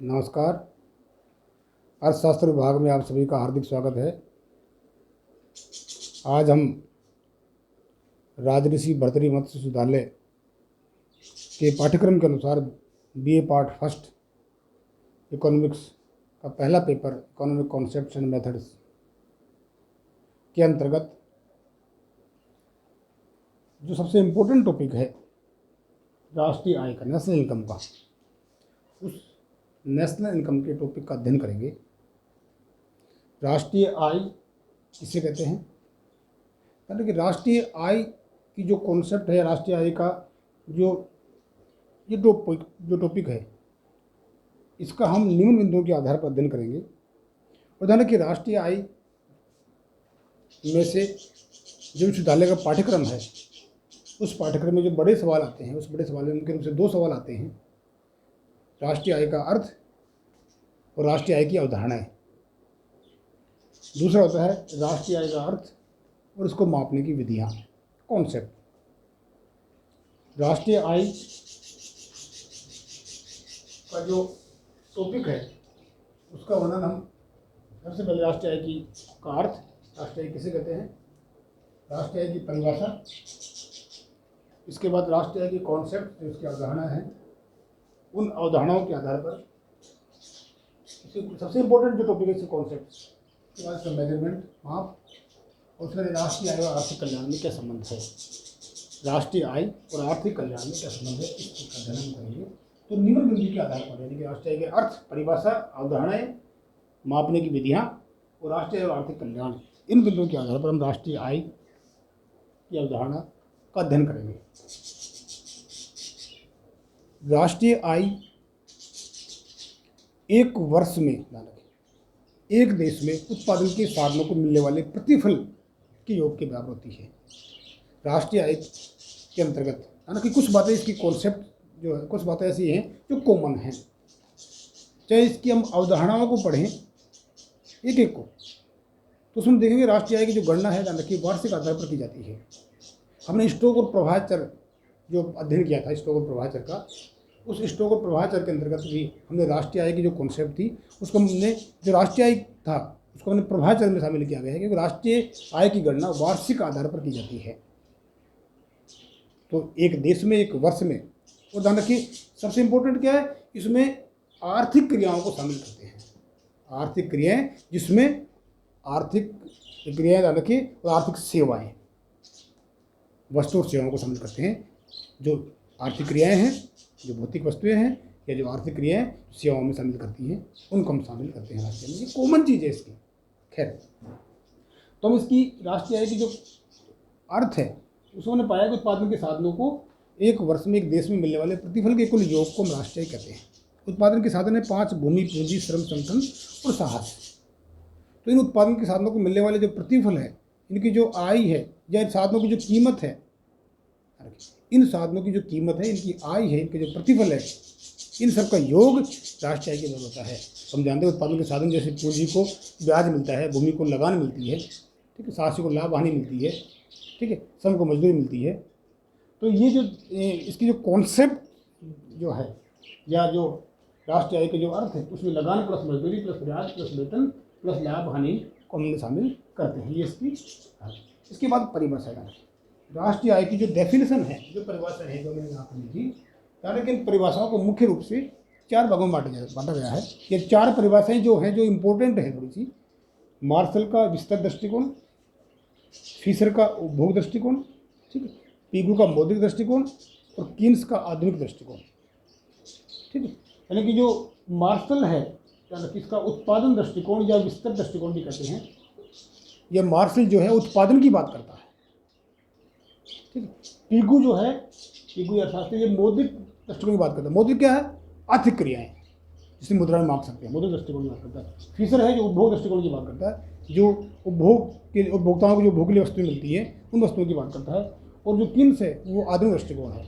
नमस्कार। अर्थशास्त्र विभाग में आप सभी का हार्दिक स्वागत है। आज हम राजऋषि भर्तृहरि मत्स्य विश्वविद्यालय के पाठ्यक्रम के अनुसार बीए पार्ट फर्स्ट इकोनॉमिक्स का पहला paper economic concepts and methods के अंतर्गत जो सबसे इम्पोर्टेंट टॉपिक है राष्ट्रीय आय का, नेशनल इनकम का, उस नेशनल इनकम के टॉपिक का अध्ययन करेंगे। राष्ट्रीय आय किसे कहते हैं? यानी कि राष्ट्रीय आय की जो कॉन्सेप्ट है, राष्ट्रीय आय का ये टॉपिक है, इसका हम निम्न बिंदुओं के आधार पर अध्ययन करेंगे। उदाहरण कि राष्ट्रीय आय में से जो विश्वविद्यालय का पाठ्यक्रम है, उस पाठ्यक्रम में जो बड़े सवाल आते हैं, उस बड़े सवाल में मुख्य रूप से दो सवाल आते हैं: राष्ट्रीय आय का अर्थ और राष्ट्रीय आय की अवधारणाएं। दूसरा होता है राष्ट्रीय आय का अर्थ और उसको मापने की विधियां, कॉन्सेप्ट। राष्ट्रीय आय का जो टॉपिक है उसका वर्णन हम सबसे पहले राष्ट्रीय आय का अर्थ, राष्ट्रीय आय किसे कहते हैं, राष्ट्रीय आय की परिभाषा, इसके बाद राष्ट्रीय आय की कॉन्सेप्ट जो उसकी अवधारणा है, उन अवधारणाओं के आधार पर सबसे इम्पोर्टेंट जो टॉपिक है इसके कॉन्सेप्ट, उसके बाद इसका मेजरमेंट, माप, और उसके बाद राष्ट्रीय आय और आर्थिक कल्याण में क्या संबंध है, राष्ट्रीय आय और आर्थिक कल्याण में क्या संबंध है, इसका अध्ययन करेंगे। तो निम्न बिंदु के आधार पर, यानी कि राष्ट्रीय आय के अर्थ, परिभाषा, अवधारणाएं, मापने की विधियाँ और राष्ट्रीय आय और आर्थिक कल्याण, इन बिंदुओं के आधार पर हम राष्ट्रीय आय की अवधारणा का अध्ययन करेंगे। राष्ट्रीय आय एक वर्ष में, एक देश में उत्पादन के साधनों को मिलने वाले प्रतिफल के योग के बराबर होती है। राष्ट्रीय आय के अंतर्गत हालांकि कुछ बातें, इसकी कॉन्सेप्ट जो है, कुछ बातें ऐसी हैं जो कॉमन हैं। चाहे इसकी हम अवधारणाओं को पढ़ें एक एक को, तो उसमें देखेंगे राष्ट्रीय आय की जो गणना है, हालांकि वार्षिक आधार पर की जाती है। हमने स्टोक और प्रवाह चर जो अध्ययन किया था, स्टोक और प्रवाह चर का, उस स्टोक और प्रवाह चर के अंतर्गत भी हमने राष्ट्रीय आय की जो कॉन्सेप्ट थी उसको हमने, जो राष्ट्रीय आय था उसको हमने प्रवाह चर में शामिल किया गया है, क्योंकि राष्ट्रीय आय की गणना वार्षिक आधार पर की जाती है। तो एक देश में, एक वर्ष में, और ध्यान रखिए सबसे इम्पोर्टेंट क्या है, इसमें आर्थिक क्रियाओं को शामिल करते हैं। आर्थिक क्रियाएँ, जिसमें आर्थिक क्रियाएँ ध्यान रखिए, और आर्थिक सेवाएँ, वस्तु और सेवाओं को शामिल करते हैं। जो आर्थिक क्रियाएँ हैं, जो भौतिक वस्तुएं हैं, या जो आर्थिक क्रियाएं सेवाओं में शामिल करती हैं, उनको हम शामिल करते हैं राष्ट्रीय आय में। ये कॉमन चीज़ है इसकी। खैर, तो हम इसकी राष्ट्रीय आय की जो अर्थ है उसमें पाया कि उत्पादन के साधनों को एक वर्ष में एक देश में मिलने वाले प्रतिफल के कुल योग को हम राष्ट्रीय आय कहते हैं। उत्पादन के साधन है 5: भूमि, पूंजी, श्रम, संगठन और साहस। तो इन उत्पादन के साधनों को मिलने वाले जो प्रतिफल है, इनकी जो आय है, या इन साधनों की जो कीमत है, इन साधनों की जो कीमत है, इनकी आय है, इनके जो प्रतिफल है, इन सब का योग राष्ट्रीय आय के अंदर होता है। हम जानते हैं उत्पादन के साधन जैसे पूंजी को ब्याज मिलता है, भूमि को लगान मिलती है, ठीक है, साहसी को लाभ हानि मिलती है, ठीक है, श्रम को मजदूरी मिलती है। तो ये जो इसकी जो कॉन्सेप्ट जो है, या जो राष्ट्रीय आय के जो अर्थ है, उसमें लगान प्लस मजदूरी प्लस ब्याज प्लस वेतन प्लस लाभ हानि को हमने शामिल करते हैं। ये इसके बाद परिभाषा है। राष्ट्रीय आय की जो डेफिनेशन है, जो परिभाषा है, जो मैंने यहाँ पर लिखी, यानी कि इन परिभाषाओं को मुख्य रूप से 4 भागों में बांटा गया है। ये 4 परिभाषाएं जो हैं, जो इम्पोर्टेंट है थोड़ी सी: मार्शल का विस्तृत दृष्टिकोण, फिशर का उपभोग दृष्टिकोण, ठीक है, पीगू का मौद्रिक दृष्टिकोण, और कीन्स का आधुनिक दृष्टिकोण, ठीक है। यानी कि जो मार्शल है, यानी कि इसका उत्पादन दृष्टिकोण या विस्तृत दृष्टिकोण भी कहते हैं। यह मार्शल जो है उत्पादन की बात करता है, ठीक है। पीगू जो है, पीगू अर्थशास्त्र, ये मौद्रिक दृष्टिकोण की बात करता है। मौद्रिक क्या है? आर्थिक क्रियाएं, जिसे मुद्रा में माप सकते हैं, मौद्रिक दृष्टिकोण की बात करता है। फिशर है जो उपभोग दृष्टिकोण की बात करता है, जो उपभोक्ताओं को जो भोग के लिए वस्तुएं मिलती है, उन वस्तुओं की बात करता है। और जो किन्स है वो आधुनिक दृष्टिकोण है,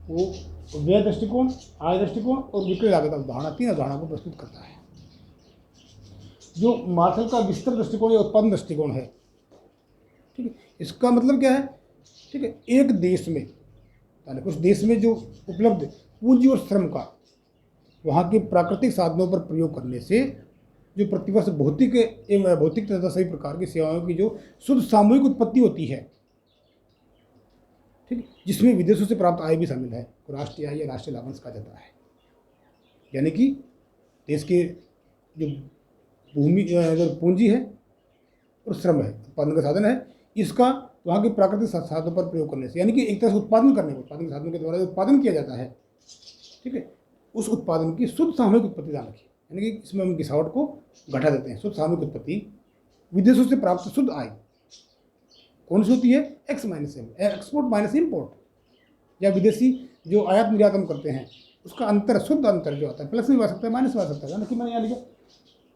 वो व्यय दृष्टिकोण, आय दृष्टिकोण और विक्रय लागत अवधारणा, 3 अवधारणा को प्रस्तुत करता है। जो मार्शल का विस्तृत दृष्टिकोण या उत्पादन दृष्टिकोण है, ठीक है, इसका मतलब क्या है, ठीक है, एक देश में, यानी उस देश में जो उपलब्ध पूंजी और श्रम का वहाँ के प्राकृतिक साधनों पर प्रयोग करने से जो प्रतिवर्ष भौतिक एवं भौतिक तथा सभी प्रकार की सेवाओं की जो शुद्ध सामूहिक उत्पत्ति होती है, ठीक है, जिसमें विदेशों से प्राप्त आय भी शामिल है, तो राष्ट्रीय आय या राष्ट्रीय लाभांश कहा जाता है। यानी कि देश के जो भूमि जो पूंजी है और श्रम है, उत्पादन का साधन है, इसका वहाँ के प्राकृतिक साधनों पर प्रयोग करने से, यानी कि एक तरह से उत्पादन करने को, उत्पादन के साधनों के द्वारा जो उत्पादन किया जाता है, ठीक है, उस उत्पादन की शुद्ध सामूहिक उत्पत्ति ध्यान रखिए, यानी कि इसमें हम गिरावट को घटा देते हैं। शुद्ध सामूहिक उत्पत्ति विदेशों से प्राप्त शुद्ध आय कौन सी होती है? X minus M, export minus import, या विदेशी जो आयात निर्यात हम करते हैं उसका अंतर, शुद्ध अंतर जो आता है, प्लस में भी आ सकता है माइनस में आ सकता है, ना कि मैंने यहाँ लिखा,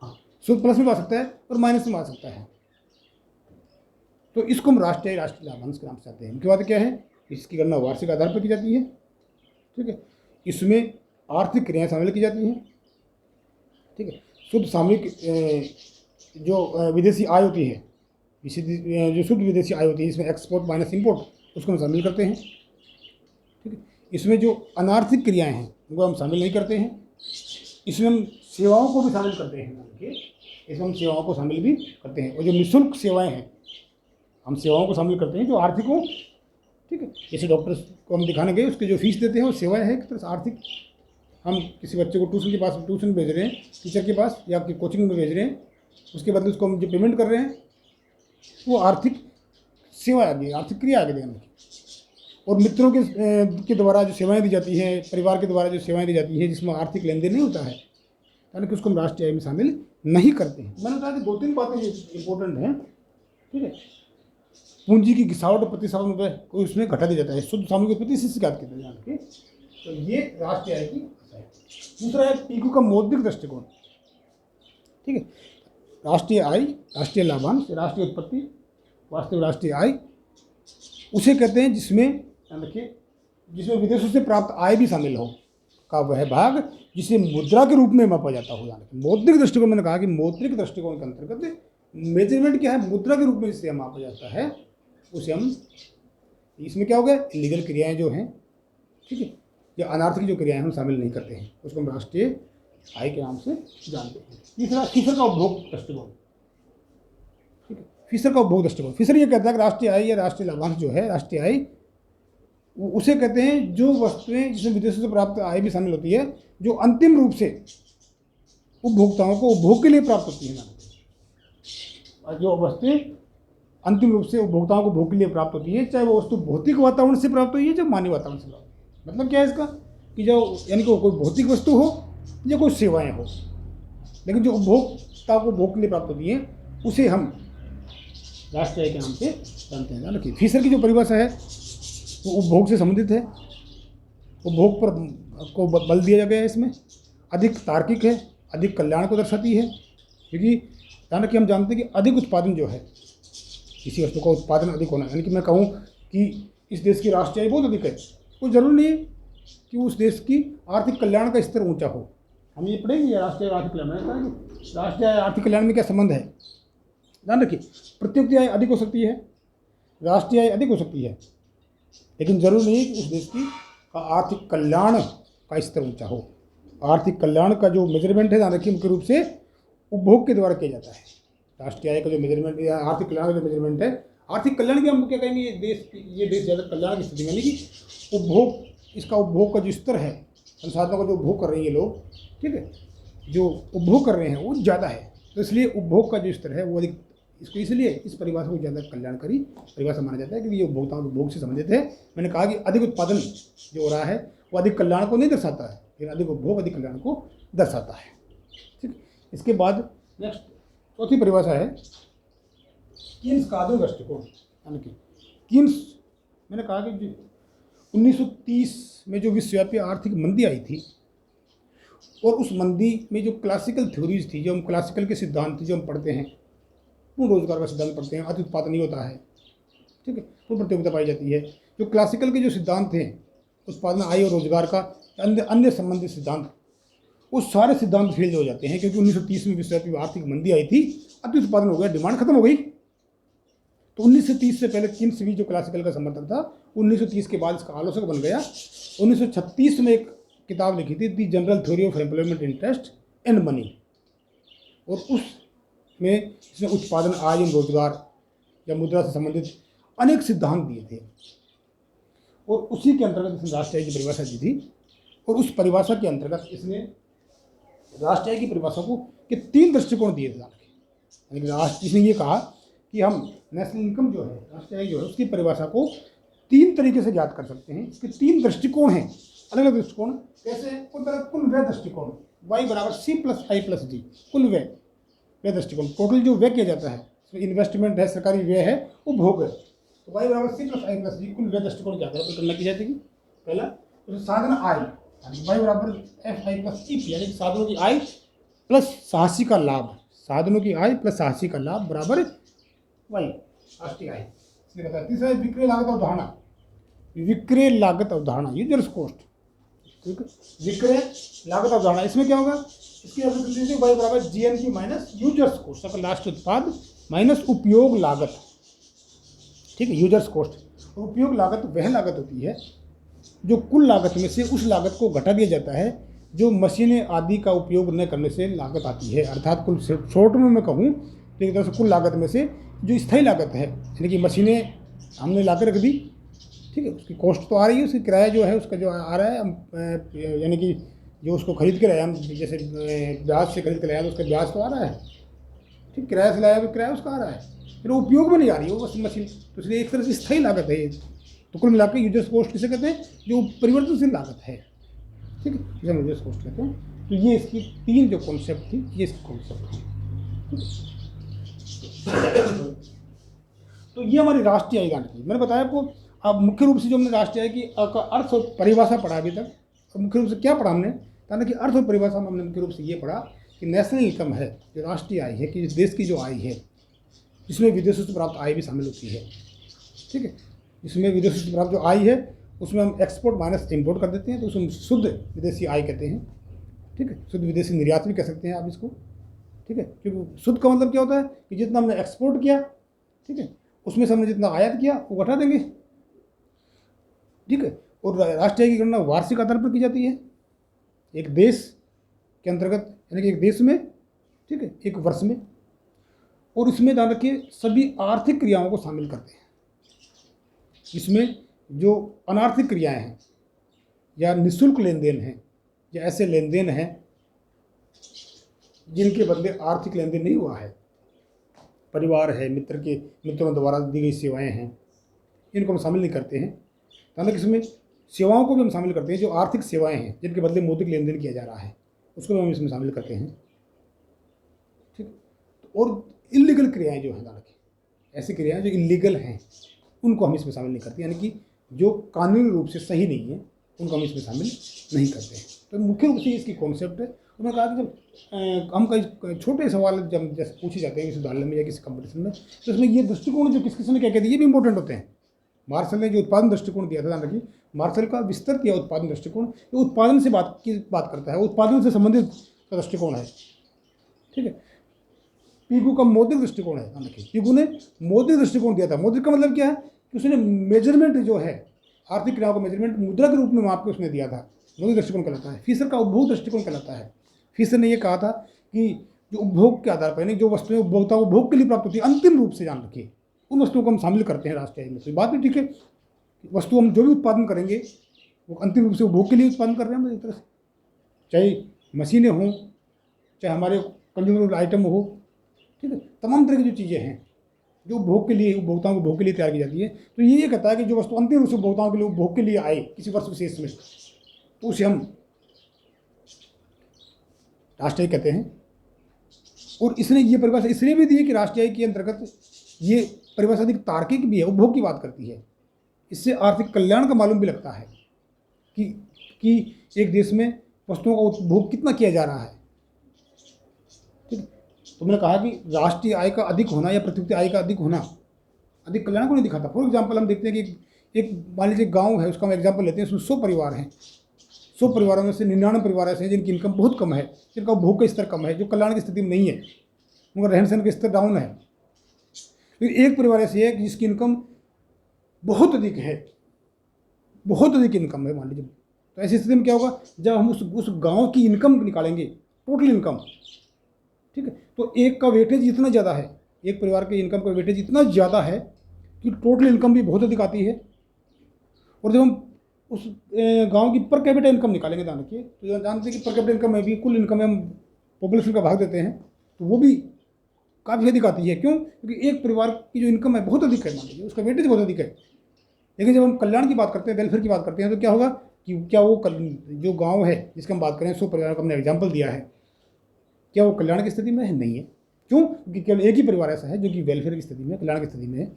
हाँ, शुद्ध प्लस में आ सकता है और माइनस में आ सकता है। तो इसको हम राष्ट्रीय लाभांश के नाम से आते हैं। मुख्य बात क्या है? इसकी गणना वार्षिक आधार पर की जाती है, ठीक है, इसमें आर्थिक क्रियाएं शामिल की जाती हैं, ठीक है, शुद्ध सामूहिक जो विदेशी आय होती है, जो शुद्ध विदेशी आय होती है, इसमें एक्सपोर्ट माइनस इंपोर्ट उसको हम शामिल करते हैं, ठीक है, इसमें जो अनार्थिक क्रियाएं हैं उनको हम शामिल नहीं करते हैं, इसमें हम सेवाओं को भी शामिल करते हैं, इसमें हम सेवाओं को शामिल भी करते हैं, और जो निःशुल्क सेवाएं हैं हम सेवाओं को शामिल करते हैं जो आर्थिक हो, ठीक है, जैसे डॉक्टर को हम दिखाने गए उसके जो फीस देते हैं वो सेवाएं है एक तरह से आर्थिक। हम किसी बच्चे को ट्यूशन भेज रहे हैं, टीचर के पास या कोचिंग में भेज रहे हैं, उसके बदले उसको हम जो पेमेंट कर रहे हैं वो आर्थिक सेवा आ गई, आर्थिक क्रिया आ गई देने की। और मित्रों के द्वारा जो सेवाएं दी जाती हैं, परिवार के द्वारा जो सेवाएं दी जाती हैं जिसमें आर्थिक लेन देन नहीं होता है, यानी कि उसको हम राष्ट्रीय आय में शामिल नहीं करते हैं। मैंने कहा कि 2-3 बातें इंपॉर्टेंट हैं, ठीक है, पूंजी की गिरावट और प्रतिस्थापन में कोई उसमें घटा दिया जाता है, शुद्ध सामूहिक उत्पत्ति इसी से कहते हैं जान के। तो ये राष्ट्रीय आय की भाषा है। दूसरा है पीकू का मौद्रिक दृष्टिकोण, ठीक है, राष्ट्रीय आय, राष्ट्रीय लाभांश, राष्ट्रीय उत्पत्ति, वास्तविक राष्ट्रीय आय उसे कहते हैं जिसमें ध्यान रखिए, जिसमें विदेशों से प्राप्त आय भी शामिल हो का वह भाग जिसे मुद्रा के रूप में मापा जाता हो। यानी मौद्रिक दृष्टिकोण, मैंने कहा कि मौद्रिक दृष्टिकोण के अंतर्गत मेजरमेंट क्या है? मुद्रा के रूप में जिसे मापा जाता है उसे हम, इसमें क्या हो गया, इलीगल क्रियाएं जो हैं, ठीक है, या अनार्थिक जो क्रियाएं हम शामिल नहीं करते हैं, उसको हम राष्ट्रीय आय के नाम से जानते हैं। तीसरा का उपभोग दृष्टिकोण, ठीक है, फिशर का उपभोग दृष्टिकोण। फिशर ये कहता है कि राष्ट्रीय आय या राष्ट्रीय लाभांश जो है, राष्ट्रीय आय उसे कहते हैं जो वस्तुएं जिसमें विदेशों से प्राप्त आय भी शामिल होती है, जो अंतिम रूप से उपभोक्ताओं को उपभोग के लिए प्राप्त होती है, और जो वस्तुएं अंतिम रूप से उपभोक्ताओं को भोग के लिए प्राप्त होती है, चाहे वो वस्तु भौतिक वातावरण से प्राप्त हुई है चाहे मानवीय वातावरण से प्राप्त हुई है। मतलब क्या है इसका कि जो, यानी कि कोई भौतिक वस्तु हो या कोई सेवाएं हो, लेकिन जो उपभोक्ता को भोग के लिए प्राप्त होती हैं उसे हम राष्ट्रीय आय के नाम से जानते हैं। ना कि फिशर की जो परिभाषा है वो उपभोग से संबंधित है, उपभोग पर को बल दिया गया है, इसमें अधिक तार्किक है, अधिक कल्याण को दर्शाती है, क्योंकि ध्यान रखिए हम जानते हैं कि अधिक उत्पादन जो है, किसी वस्तु का उत्पादन अधिक होना, यानी कि मैं कहूँ कि इस देश की राष्ट्रीय आय बहुत अधिक है, कोई जरूरी नहीं है कि उस देश की आर्थिक कल्याण का स्तर ऊंचा हो। हम ये पढ़ेंगे राष्ट्रीय आर्थिक कल्याण, राष्ट्रीय आर्थिक कल्याण में क्या संबंध है। ध्यान रखिए, प्रत्युक्ति आय अधिक हो सकती है, राष्ट्रीय आय अधिक हो सकती है, लेकिन जरूरी नहीं है कि उस देश की का आर्थिक कल्याण का स्तर ऊंचा हो। आर्थिक कल्याण का जो मेजरमेंट है, ध्यान रखिए, मुख्य रूप से उपभोग के द्वारा किया जाता है। राष्ट्रीय आय का जो मेजरमेंट या आर्थिक कल्याण का जो मेजरमेंट है, आर्थिक कल्याण की हम क्या कहेंगे, ये देश ज़्यादा कल्याण की स्थिति में, यानी कि उपभोग, इसका उपभोग का जो स्तर है, संसाधनों का जो उपभोग कर रहे हैं ये लोग, ठीक है, जो उपभोग कर रहे हैं वो ज़्यादा है, तो इसलिए उपभोग का जो स्तर है वो अधिक, इसको इसलिए इस परिभाषा को ज़्यादा कल्याणकारी परिभाषा माना जाता है क्योंकि ये उपभोक्ताओं के उपभोग से संबंधित है। मैंने कहा कि अधिक उत्पादन जो हो रहा है वो अधिक कल्याण को नहीं दर्शाता है, लेकिन अधिक उपभोग अधिक कल्याण को दर्शाता है, ठीक। इसके बाद नेक्स्ट चौथी परिभाषा है कीन्स का आधुनिक दृष्टिकोण, यानी कि कीन्स, मैंने कहा कि 1930 में जो विश्वव्यापी आर्थिक मंदी आई थी, और उस मंदी में जो क्लासिकल थ्योरीज थी, जो हम क्लासिकल के सिद्धांत जो हम पढ़ते हैं, पूर्ण रोजगार का सिद्धांत पढ़ते हैं, अति उत्पादन नहीं होता है, ठीक है, पूर्ण प्रतियोगिता पाई जाती है। जो क्लासिकल के जो सिद्धांत थे उत्पादन, आय और रोजगार का, अन्य संबंधित सिद्धांत, वो सारे सिद्धांत फेल हो जाते हैं क्योंकि 1930 में विश्वव्यापी आर्थिक मंदी आई थी, अति उत्पादन हो गया, डिमांड खत्म हो गई। तो 1930 से पहले कीन्स भी जो क्लासिकल का समर्थक था, 1930 के बाद इसका आलोचक बन गया। 1936 में एक किताब लिखी थी, the general theory of employment interest and money, और उसमें इसने उत्पादन, आय एवं रोजगार या मुद्रा से संबंधित अनेक सिद्धांत दिए थे, और उसी के अंतर्गत इसने राष्ट्रीय आय की परिभाषा दी थी। और उस परिभाषा के अंतर्गत इसने राष्ट्रीय आय की परिभाषा को के 3 दृष्टिकोण दिए थे। यानी कि इसने ये कहा कि हम नेशनल इनकम जो है, राष्ट्रीय आय जो है, उसकी परिभाषा को 3 तरीके से ज्ञात कर सकते हैं। इसके 3 दृष्टिकोण हैं, अलग अलग दृष्टिकोण। कैसे? कुल व्यय दृष्टिकोण, y बराबर C प्लस आई प्लस डी, कुल व्यय दृष्टिकोण, टोटल जो व्यय किया जाता है, इसमें इन्वेस्टमेंट है, सरकारी व्यय है, उपभोग है, तो y बराबर C प्लस आई प्लस डी, कुल व्यय दृष्टिकोण क्या गणना की जाएगी। पहला तो साधन आय, y बराबर F I plus E P, यानी साधनों की आय प्लस साहसी का लाभ, साधनों की आय प्लस साहसी का लाभ बराबर y, राष्ट्रीय आय। इसलिए बताया। तीसरा विक्रय लागत अवधारणा, विक्रय लागत अवधारणा, यूजर्स कॉस्ट, ठीक है, विक्रय लागत अवधारणा। इसमें क्या होगा, इसकी y बराबर GNP माइनस यूजर्स कॉस्ट, सकल लास्ट उत्पाद माइनस उपयोग लागत, ठीक है, यूजर्स कॉस्ट। उपयोग लागत वह लागत होती है जो कुल लागत में से उस लागत को घटा दिया जाता है जो मशीनें आदि का उपयोग न करने से लागत आती है। अर्थात कुल शॉर्ट में मैं कहूँ तो एक तरह से कुल लागत में से जो स्थायी लागत है, यानी कि मशीनें हमने ला कर रख दी, ठीक है, उसकी कॉस्ट तो आ रही है, उसकी किराया जो है उसका जो आ रहा है, यानी कि जो उसको खरीद के लाया हम, जैसे ब्याज से खरीद के लाया तो उसका ब्याज तो आ रहा है, ठीक, किराया से लाया तो किराया उसका आ रहा है, फिर वो उपयोग में नहीं आ रही है वो मशीन, तो इसलिए एक तरह से स्थायी लागत है ये। तो कुल मिलाकर यूजर्स कॉस्ट किसे कहते हैं, जो परिवर्तनशील लागत है, ठीक है, इसे हम यूजर्स कॉस्ट कहते हैं। तो ये इसकी 3 जो कॉन्सेप्ट थी, ये इसकी कॉन्सेप्ट थी। तो ये हमारी राष्ट्रीय आय की मैंने बताया आपको। अब मुख्य रूप से जो हमने राष्ट्रीय आय की अर्थ और परिभाषा पढ़ा अभी तक, तो मुख्य रूप से क्या पढ़ा हमने, कि अर्थ और परिभाषा में हमने मुख्य रूप से ये पढ़ा कि नेशनल इनकम है, जो राष्ट्रीय आय है, कि देश की जो आय है, जिसमें विदेशों से प्राप्त आय भी शामिल होती है, ठीक है, इसमें विदेशों से प्राप्त जो आय है उसमें हम एक्सपोर्ट माइनस इम्पोर्ट कर देते हैं, तो उसमें शुद्ध विदेशी आय कहते हैं, ठीक है, शुद्ध विदेशी निर्यात भी कह सकते हैं आप इसको, ठीक है, क्योंकि शुद्ध का मतलब क्या होता है कि जितना हमने एक्सपोर्ट किया, ठीक है, उसमें से हमने जितना आयात किया वो घटा देंगे, ठीक है। और राष्ट्रीय आय की गणना वार्षिक आधार पर की जाती है, एक देश के अंतर्गत, यानी कि एक देश में, ठीक है, एक वर्ष में, और इसमें ध्यान रखिए सभी आर्थिक क्रियाओं को शामिल करते हैं। इसमें जो अनार्थिक क्रियाएं हैं या निःशुल्क लेन देन हैं या ऐसे लेन देन हैं जिनके बदले आर्थिक लेन देन नहीं हुआ है, परिवार है, मित्रों द्वारा दी गई सेवाएं हैं, इनको हम शामिल नहीं करते हैं। हालांकि इसमें सेवाओं को भी हम शामिल करते हैं, जो आर्थिक सेवाएं हैं जिनके बदले मौद्रिक लेन देन किया जा रहा है, उसको भी हम इसमें शामिल करते हैं, ठीक। और इलीगल क्रियाएं जो हैं, हालांकि ऐसी क्रियाएं जो इलीगल हैं उनको हम इसमें शामिल नहीं करते, यानी कि जो कानूनी रूप से सही नहीं है उनको हम इसमें शामिल नहीं करते हैं। तो मुख्य रूप से इसकी कॉन्सेप्ट है। उन्होंने कहा कि जब हम कई छोटे सवाल जब जैसे पूछे जाते हैं किसी उदाहरण में या किसी कंपटीशन में, तो इसमें ये दृष्टिकोण जो किस ने क्या कहते हैं ये भी इंपॉर्टेंट होते हैं। मार्शल ने जो उत्पादन दृष्टिकोण दिया था, ध्यान रखिए, मार्शल का विस्तृत किया उत्पादन दृष्टिकोण, ये उत्पादन से बात करता है, उत्पादन से संबंधित दृष्टिकोण है, ठीक है। पीगू का मौद्रिक दृष्टिकोण है, ध्यान रखिए, पीगू ने मौद्रिक दृष्टिकोण दिया था। मौद्रिक का मतलब क्या है कि उसने मेजरमेंट जो है आर्थिक क्रियाओं का मेजरमेंट मुद्रा के रूप में माप के उसने दिया था, मौद्रिक दृष्टिकोण कहलाता है। फीसर का उपभोग दृष्टिकोण कहलाता है। फीसर ने यह कहा था कि जो उपभोग के आधार पर, यानी जो वस्तुएं उपभोक्ता को उपभोग के लिए प्राप्त होती है, अंतिम रूप से ध्यान रखिए उन वस्तुओं को हम शामिल करते हैं राष्ट्रीय आय में। तो बात भी ठीक है, वस्तु हम जो भी उत्पादन करेंगे वो अंतिम रूप से उपभोग के लिए उत्पादन कर रहे हैं एक तरह से, चाहे मशीनें हों, चाहे हमारे कंज्यूमर आइटम हो, ठीक है, तमाम तरह की जो चीज़ें हैं जो उपभोग के लिए, उपभोक्ताओं को उपभोग के लिए तैयार की जाती है। तो ये कहता है कि जो वस्तु अंतिम रूप से उपभोक्ताओं के लिए उपभोग के लिए आए किसी वर्ष विशेष में, तो उसे हम राष्ट्रीय कहते हैं। और इसने ये परिभाषा इसलिए भी दी है कि राष्ट्रीय आय के अंतर्गत ये परिभाषा अधिक तार्किक भी है, उपभोग की बात करती है। इससे आर्थिक कल्याण का मालूम भी लगता है कि एक देश में वस्तुओं का उपभोग कितना किया जा रहा है, ठीक है। तो मैंने कहा कि राष्ट्रीय आय का अधिक होना या प्रत्यक्ष आय का अधिक होना अधिक कल्याण को नहीं दिखाता। फॉर एग्जाम्पल हम देखते हैं कि एक मान लीजिए गाँव है, उसका हम एग्जाम्पल लेते हैं, उसमें 100 परिवार हैं। 100 परिवारों में से 99 परिवार ऐसे हैं जिनकी इनकम बहुत कम है, जिनका उपभोग का स्तर कम है, जो कल्याण की स्थिति में नहीं है, उनका रहन सहन का स्तर डाउन है। फिर एक परिवार ऐसी है कि जिसकी इनकम बहुत अधिक है, बहुत अधिक इनकम है, मान लीजिए तो ऐसी स्थिति में क्या होगा, जब हम उस गांव की इनकम निकालेंगे, टोटल इनकम, ठीक है, तो एक का वेटेज इतना ज़्यादा है, एक परिवार के इनकम का वेटेज इतना ज़्यादा है कि टोटल इनकम भी बहुत अधिक आती है। और जब हम उस गांव की पर कैपिटा इनकम निकालेंगे, ध्यान रखिए, तो जानते हैं कि पर कैपिटा इनकम में भी कुल इनकम में हम पॉपुलेशन का भाग देते हैं, तो वो भी काफ़ी अधिक आती है। क्यों? क्योंकि एक परिवार की जो इनकम है बहुत अधिक है, मान लीजिए उसका वेटेज बहुत अधिक है। लेकिन जब हम कल्याण की बात करते हैं, वेलफेयर की बात करते हैं, तो क्या होगा कि क्या वो जो गांव है जिसकी हम बात करें, 100 परिवारों का हमने एग्जाम्पल दिया है, क्या वो कल्याण की स्थिति में है? नहीं है। क्यों? क्योंकि केवल एक ही परिवार ऐसा है जो कि वेलफेयर की स्थिति में, कल्याण की स्थिति में है,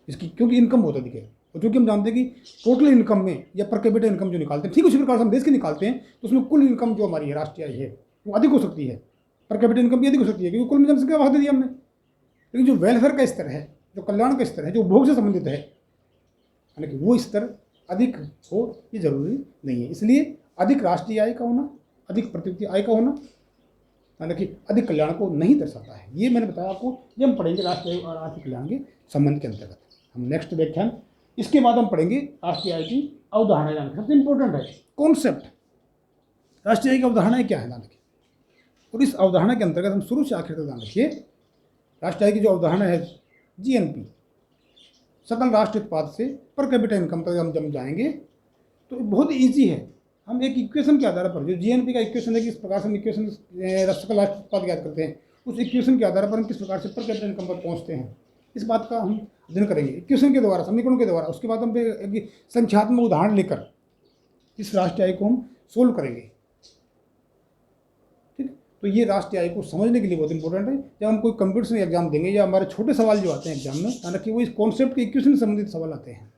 इसकी क्योंकि इनकम बहुत अधिक है। और क्योंकि हम जानते हैं कि टोटल इनकम में या पर कैपिटा इनकम जो निकालते हैं, ठीक उसी प्रकार से हम देश की निकालते हैं, तो उसमें कुल इनकम जो हमारी है, राष्ट्रीय आय है, वो अधिक हो सकती है, पर कैपिटा इनकम भी अधिक हो सकती है, क्योंकि कुल में जनसंख्या भाग दे दिया हमने। लेकिन जो वेलफेयर का स्तर है, जो कल्याण का स्तर है, जो उपभोग से संबंधित है, यानी कि वो स्तर अधिक हो ये जरूरी नहीं है। इसलिए अधिक राष्ट्रीय आय का होना, अधिक प्रत्यक्ष आय का होना, यानी कि अधिक कल्याण को नहीं दर्शाता है। ये मैंने बताया आपको, ये हम पढ़ेंगे राष्ट्रीय आय और आर्थिक कल्याण के संबंध के अंतर्गत। हम नेक्स्ट व्याख्यान, इसके बाद हम पढ़ेंगे राष्ट्रीय आय की अवधारणा। सबसे इंपॉर्टेंट है कॉन्सेप्ट, राष्ट्रीय आय की अवधारणा क्या है, ध्यान रखिए। और इस अवधारणा के अंतर्गत हम शुरू से आखिर तक ध्यान रखिए, राष्ट्रीय आय की जो अवधारणा है, जीएनपी, सकल राष्ट्रीय उत्पाद से पर कैपिटा इनकम तक हम जब जाएंगे तो बहुत ईजी है। हम एक इक्वेशन के आधार पर, जो जीएनपी का इक्वेशन है कि इस प्रकार से हम इक्वेशन सकल राष्ट्रीय उत्पाद याद करते हैं, उस इक्वेशन के आधार पर हम किस प्रकार से पर कैपिटा इनकम पर पहुंचते हैं, इस बात का हम अध्ययन करेंगे इक्वेशन के द्वारा, समीकरणों के द्वारा। उसके बाद हम एक संख्यात्मक उदाहरण लेकर इस राष्ट्रीय आय को हम सोल्व करेंगे। ठीक, तो ये राष्ट्रीय आय को समझने के लिए बहुत इंपॉर्टेंट है। जब हम कोई कंप्यूटर एग्जाम देंगे या हमारे छोटे सवाल जो आते हैं एग्जाम में, हालांकि वो इस कॉन्सेप्ट के इक्वेशन से संबंधित सवाल आते हैं,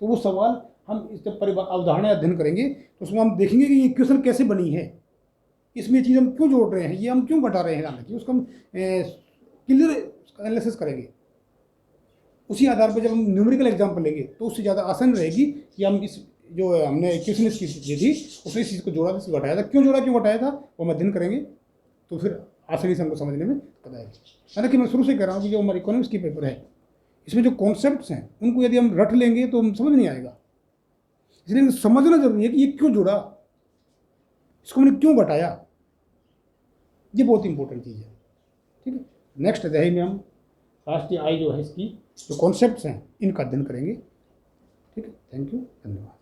तो वो सवाल हम इस जब अवधारणा अध्ययन करेंगे तो उसमें हम देखेंगे कि ये इक्वेशन कैसे बनी है, इसमें ये चीज़ हम क्यों जोड़ रहे हैं, ये हम क्यों घटा रहे हैं, हालांकि उसका हम क्लियर एनालिसिस करेंगे। उसी आधार पर जब हम न्यूमेरिकल एग्जाम्पल लेंगे तो उससे ज़्यादा आसान रहेगी कि हम इस जो हमने इक्वेशन इसकी दी थी उसने इस चीज़ को जोड़ा था, इसको घटाया था, क्यों जोड़ा, क्यों घटाया था, वो हम अध्ययन करेंगे, तो फिर आसानी से हमको समझने में पता है। हालांकि मैं शुरू से कह रहा हूँ कि जो हमारी इकोनॉमिक्स की पेपर है, इसमें जो कॉन्सेप्ट्स हैं उनको यदि हम रट लेंगे तो हम समझ नहीं आएगा। इसलिए समझना जरूरी है कि ये क्यों जुड़ा, इसको मैंने क्यों घटाया, ये बहुत इंपॉर्टेंट चीज़ है। ठीक है, नेक्स्ट अध्याय में हम राष्ट्रीय आय जो है इसकी जो कॉन्सेप्ट्स हैं इनका अध्ययन करेंगे। ठीक है, थैंक यू, धन्यवाद।